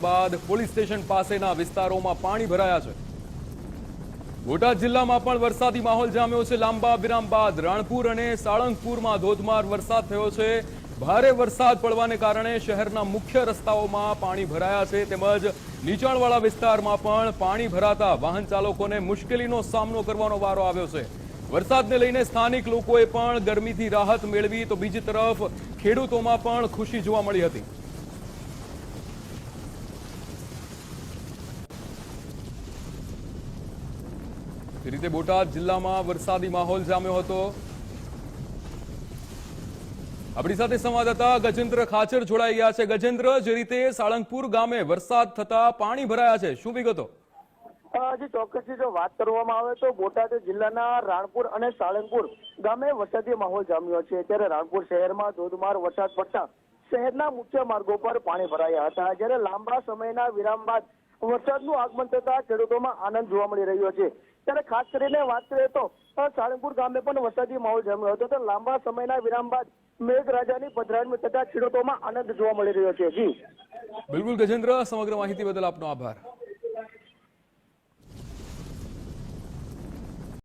બાદ police station પાસેના વિસ્તારોમાં પાણી ભરાયા છે। બોટાદ જિલ્લામાં પણ વરસાદી માહોલ જામ્યો છે। લાંબા વિરામ બાદ રાણપુર અને સાળંગપુરમાં ધોધમાર વરસાદ થયો છે। ભારે વરસાદ પડવાને કારણે શહેરના મુખ્ય રસ્તાઓમાં પાણી ભરાયા છે, તેમજ નીચાણવાળા વિસ્તારમાં પણ પાણી ભરાતા વાહન ચાલકોને મુશ્કેલીનો સામનો કરવાનો વારો આવ્યો છે। વરસાદને લઈને સ્થાનિક લોકોએ પણ ગરમીથી રાહત મેળવી, તો બીજી તરફ ખેડૂતોમાં પણ ખુશી જોવા મળી હતી। એ રીતે બોટાદ જિલ્લામાં વરસાદી માહોલ જામ્યો હતો। આપણી સાથે સંવાદદાતા ગજેન્દ્ર ખાચર જોડાઈ ગયા છે। ગજેન્દ્ર, જે રીતે સાળંગપુર ગામે વરસાદ થતા પાણી ભરાયા છે, શું વિગતો? જી ચોક્કસથી જો વાત કરવામાં આવે તો બોટાદ જિલ્લાના રાણપુર અને સાળંગપુર ગામે વરસાદી માહોલ જામ્યો છે। ત્યારે રાણપુર શહેરમાં ધોધમાર વરસાદ પડતા શહેરના મુખ્ય માર્ગો પર પાણી ભરાયા હતા। જ્યારે લાંબા સમયના વિરામ બાદ વરસાદનું આગમન થતા ખેડૂતોમાં આનંદ જોવા મળી રહ્યો છે। ત્યારે ખાસ કરીને વાત કરીએ તો સાળંગપુર ગામે પણ વરસાદી માહોલ જામ્યો હતો। તો લાંબા સમયના વિરામ બાદ મેઘરાજાની પધરામણી થતા ખેડૂતોમાં આનંદ જોવા મળી રહ્યો છે। જી બિલકુલ ગજેન્દ્ર, સમગ્ર માહિતી બદલ આપનો આભાર।